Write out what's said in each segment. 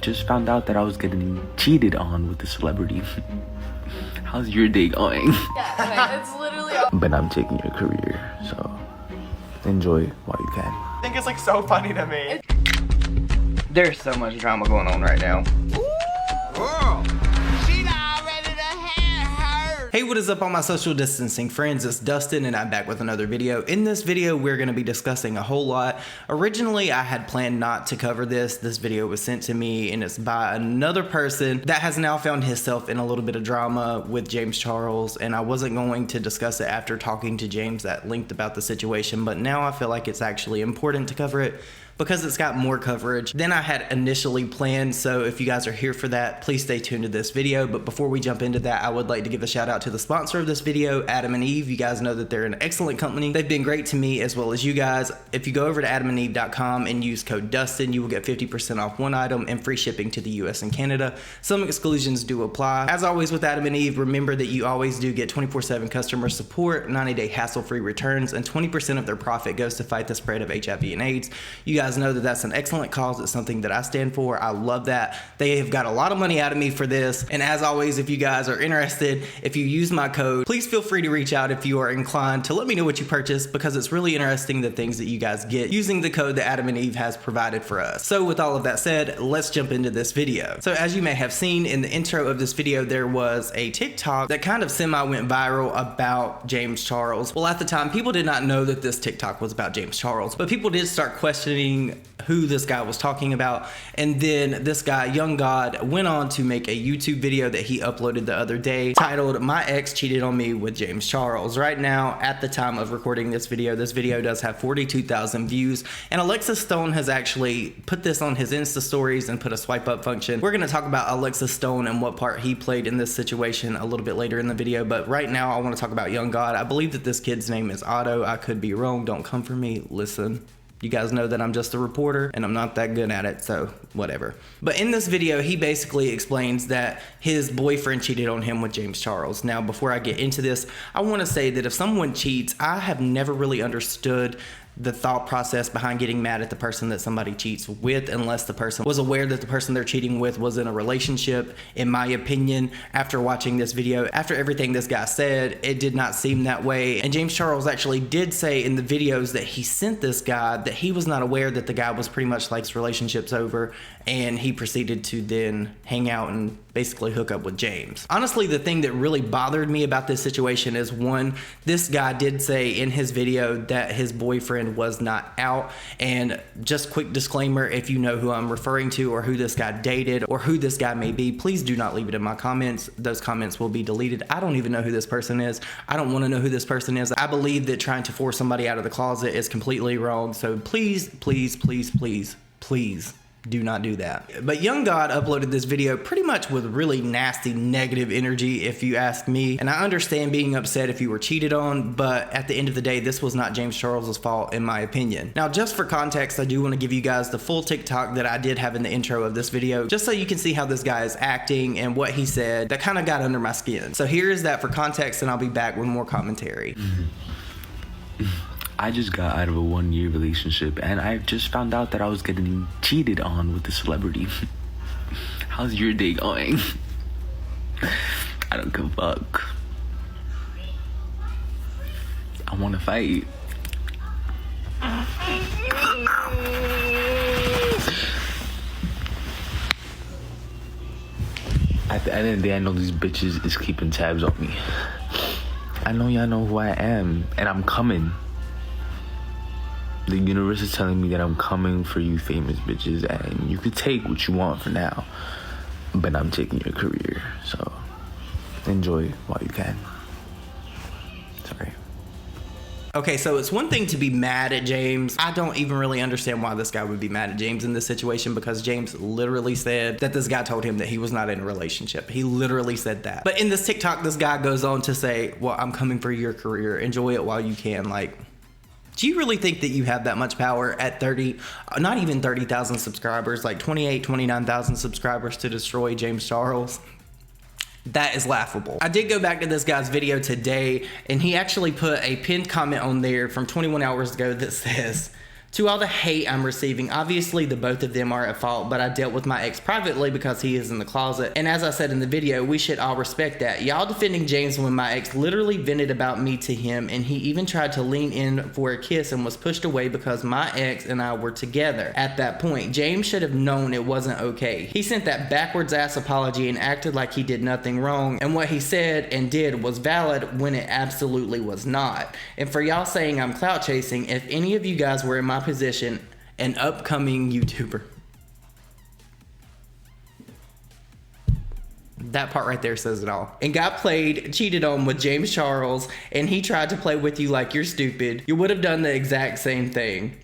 Just found out that I was getting cheated on with a celebrity. How's your day going? Yeah, it's literally all. But I'm taking your career, so enjoy while you can. I think it's like so funny to me. There's so much drama going on right now. Hey, what is up all my social distancing friends? It's Dustin and I'm back with another video. In this video, we're going to be discussing a whole lot. Originally, I had planned not to cover this. This video was sent to me and it's by another person that has now found himself in a little bit of drama with James Charles, and I wasn't going to discuss it after talking to James at length about the situation, but now I feel like it's actually important to cover it because it's got more coverage than I had initially planned. So if you guys are here for that, please stay tuned to this video. But before we jump into that, I would like to give a shout out to the sponsor of this video, Adam and Eve. You guys know that they're an excellent company. They've been great to me as well as you guys. If you go over to adamandeve.com and use code Dustin, you will get 50% off one item and free shipping to the US and Canada. Some exclusions do apply. As always with Adam and Eve, remember that you always do get 24/7 customer support, 90-day hassle-free returns, and 20% of their profit goes to fight the spread of HIV and AIDS. You guys know that that's an excellent cause. It's something that I stand for. I love that. They have got a lot of money out of me for this. And as always, if you guys are interested, if you use my code, please feel free to reach out if you are inclined to let me know what you purchased, because it's really interesting the things that you guys get using the code that Adam and Eve has provided for us. So with all of that said, let's jump into this video. So as you may have seen in the intro of this video, there was a TikTok that kind of semi went viral about James Charles. Well, at the time, people did not know that this TikTok was about James Charles, but people did start questioning who this guy was talking about. And then this guy, Young God, went on to make a YouTube video that he uploaded the other day titled, "My Ex Cheated on Me with James Charles." Right now, at the time of recording this video does have 42,000 views. And Alexis Stone has actually put this on his Insta stories and put a swipe up function. We're going to talk about Alexis Stone and what part he played in this situation a little bit later in the video. But right now, I want to talk about Young God. I believe that this kid's name is Otto. I could be wrong. Don't come for me. Listen. You guys know that I'm just a reporter and I'm not that good at it, so whatever. But in this video, he basically explains that his boyfriend cheated on him with James Charles. Now, before I get into this, I want to say that if someone cheats, I have never really understood the thought process behind getting mad at the person that somebody cheats with, unless the person was aware that the person they're cheating with was in a relationship. In my opinion, after watching this video, after everything this guy said, it did not seem that way. And James Charles actually did say in the videos that he sent this guy that he was not aware that the guy was pretty much like his relationship's over, and he proceeded to then hang out and basically hook up with James. Honestly, the thing that really bothered me about this situation is, one, this guy did say in his video that his boyfriend was not out. And just quick disclaimer, if you know who I'm referring to or who this guy dated or who this guy may be, please do not leave it in my comments. Those comments will be deleted. I don't even know who this person is. I don't want to know who this person is. I believe that trying to force somebody out of the closet is completely wrong. So please, please, please, please, please do not do that. But Young God uploaded this video pretty much with really nasty negative energy, if you ask me. And I understand being upset if you were cheated on, but at the end of the day, this was not James Charles's fault, in my opinion. Now, just for context, I do want to give you guys the full TikTok that I did have in the intro of this video, just so you can see how this guy is acting and what he said that kind of got under my skin. So here is that for context, and I'll be back with more commentary. I just got out of a 1-year relationship and I just found out that I was getting cheated on with a celebrity. How's your day going? I don't give a fuck. I want to fight. At the end of the day, I know these bitches is keeping tabs on me. I know y'all know who I am, and I'm coming. The universe is telling me that I'm coming for you famous bitches, and you could take what you want for now, but I'm taking your career, so enjoy while you can. Sorry. Okay, so it's one thing to be mad at James. I don't even really understand why this guy would be mad at James in this situation, because James literally said that this guy told him that he was not in a relationship. He literally said that. But in this TikTok, this guy goes on to say, well, I'm coming for your career. Enjoy it while you can. Like, do you really think that you have that much power at 30, not even 30,000 subscribers, like 28, 29,000 subscribers to destroy James Charles? That is laughable. I did go back to this guy's video today, and he actually put a pinned comment on there from 21 hours ago that says, To all the hate I'm receiving, obviously the both of them are at fault, but I dealt with my ex privately because he is in the closet. And as I said in the video, we should all respect that. Y'all defending James when my ex literally vented about me to him, and he even tried to lean in for a kiss and was pushed away because my ex and I were together. At that point, James should have known it wasn't okay. He sent that backwards ass apology and acted like he did nothing wrong, and what he said and did was valid when it absolutely was not. And for y'all saying I'm clout chasing, if any of you guys were in my position, an upcoming YouTuber. That part right there says it all. And got cheated on with James Charles, and he tried to play with you like you're stupid, you would have done the exact same thing.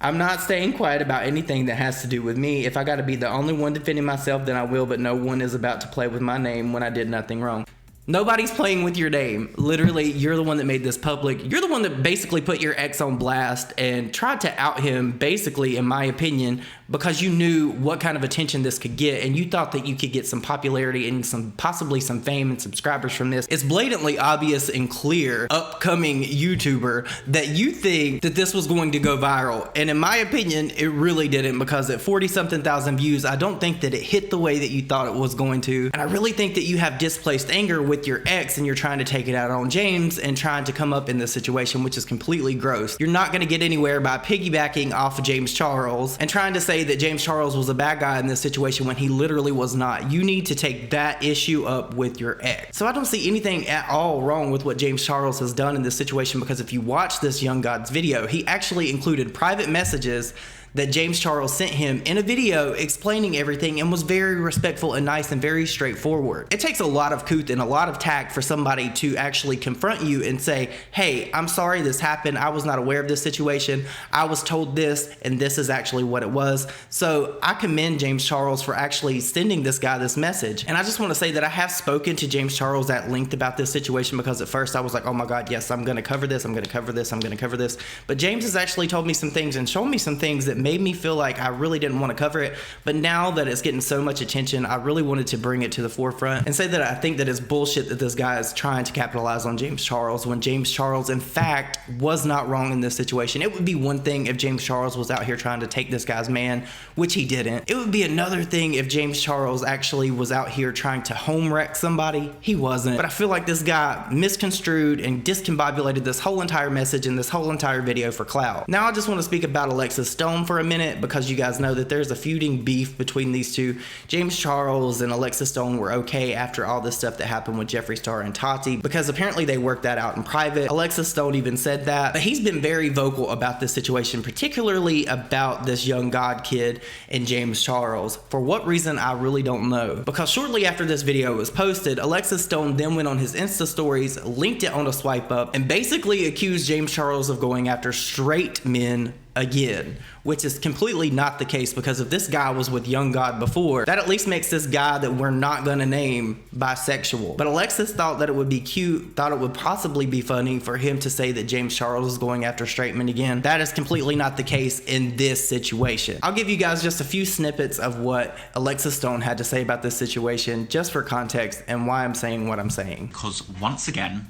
I'm not staying quiet about anything that has to do with me. If I gotta be the only one defending myself, then I will, but no one is about to play with my name when I did nothing wrong. Nobody's playing with your name. Literally, you're the one that made this public. You're the one that basically put your ex on blast and tried to out him, basically, in my opinion, because you knew what kind of attention this could get, and you thought that you could get some popularity and possibly some fame and subscribers from this. It's blatantly obvious and clear, upcoming YouTuber, that you think that this was going to go viral. And in my opinion, it really didn't, because at 40-something thousand views, I don't think that it hit the way that you thought it was going to. And I really think that you have displaced anger with your ex, and you're trying to take it out on James and trying to come up in this situation, which is completely gross. You're not going to get anywhere by piggybacking off of James Charles and trying to say that James Charles was a bad guy in this situation when he literally was not. You need to take that issue up with your ex. So I don't see anything at all wrong with what James Charles has done in this situation, because if you watch this young god's video, he actually included private messages that James Charles sent him in a video explaining everything, and was very respectful and nice and very straightforward. It takes a lot of couth and a lot of tact for somebody to actually confront you and say, hey, I'm sorry this happened. I was not aware of this situation. I was told this, and this is actually what it was. So I commend James Charles for actually sending this guy this message. And I just want to say that I have spoken to James Charles at length about this situation, because at first I was like, oh my God, yes, I'm going to cover this. I'm going to cover this. I'm going to cover this. But James has actually told me some things and shown me some things that made me feel like I really didn't want to cover it. But now that it's getting so much attention, I really wanted to bring it to the forefront and say that I think that it's bullshit that this guy is trying to capitalize on James Charles, when James Charles in fact was not wrong in this situation. It would be one thing if James Charles was out here trying to take this guy's man, which he didn't. It would be another thing if James Charles actually was out here trying to home wreck somebody. He wasn't. But I feel like this guy misconstrued and discombobulated this whole entire message and this whole entire video for clout. Now I just want to speak about Alexis Stone for a minute, because you guys know that there's a feuding beef between these two. James Charles and Alexis Stone were okay after all this stuff that happened with Jeffree Star and Tati, because apparently they worked that out in private. Alexis Stone even said that, but he's been very vocal about this situation, particularly about this young god kid and James Charles. For what reason, I really don't know, because shortly after this video was posted, Alexis Stone then went on his Insta stories, linked it on a swipe up, and basically accused James Charles of going after straight men again, which is completely not the case, because if this guy was with Young God before, that at least makes this guy that we're not gonna name bisexual. But Alexis thought that it would be cute, thought it would possibly be funny for him to say that James Charles is going after straight men again. That is completely not the case in this situation. I'll give you guys just a few snippets of what Alexis Stone had to say about this situation, just for context and why I'm saying what I'm saying. Because once again,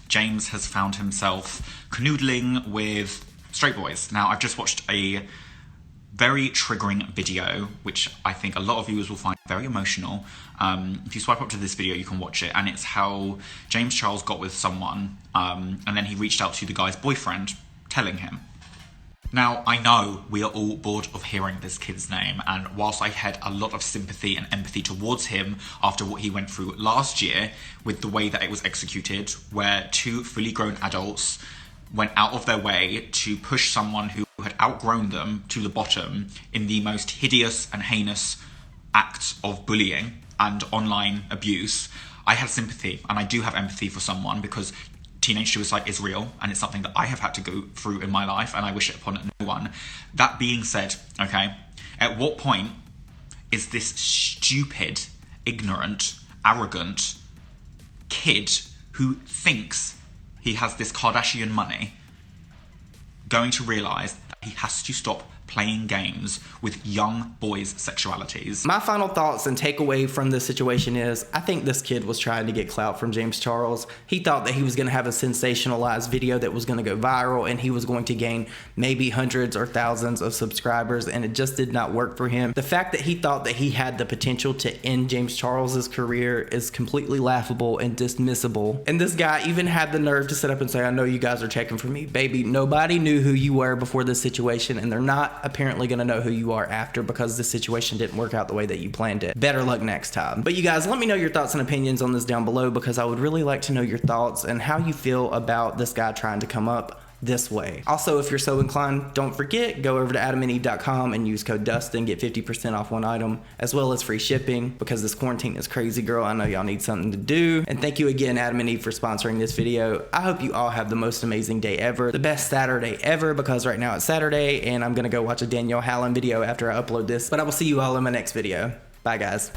James has found himself canoodling with straight boys. Now, I've just watched a very triggering video, which I think a lot of viewers will find very emotional. If you swipe up to this video, you can watch it, and it's how James Charles got with someone, and then he reached out to the guy's boyfriend, telling him. Now, I know we are all bored of hearing this kid's name, and whilst I had a lot of sympathy and empathy towards him after what he went through last year with the way that it was executed, where two fully grown adults went out of their way to push someone who had outgrown them to the bottom in the most hideous and heinous act of bullying and online abuse, I had sympathy, and I do have empathy for someone, because teenage suicide is real, and it's something that I have had to go through in my life, and I wish it upon no one. That being said, okay, at what point is this stupid, ignorant, arrogant kid who thinks he has this Kardashian money going to realise that he has to stop playing games with young boys' sexualities. My final thoughts and takeaway from this situation is, I think this kid was trying to get clout from James Charles. He thought that he was going to have a sensationalized video that was going to go viral and he was going to gain maybe hundreds or thousands of subscribers, and it just did not work for him. The fact that he thought that he had the potential to end James Charles's career is completely laughable and dismissible. And this guy even had the nerve to sit up and say, I know you guys are checking for me. Baby, nobody knew who you were before this situation, and they're not apparently going to know who you are after, because the situation didn't work out the way that you planned it. Better luck next time. But you guys, let me know your thoughts and opinions on this down below, because I would really like to know your thoughts and how you feel about this guy trying to come up this way. Also, if you're so inclined, don't forget, go over to adamandeve.com and use code Dustin, get 50% off one item, as well as free shipping, because this quarantine is crazy, girl. I know y'all need something to do. And thank you again, Adam and Eve, for sponsoring this video. I hope you all have the most amazing day ever, the best Saturday ever, because right now it's Saturday, and I'm gonna go watch a Danielle Hallen video after I upload this. But I will see you all in my next video. Bye, guys.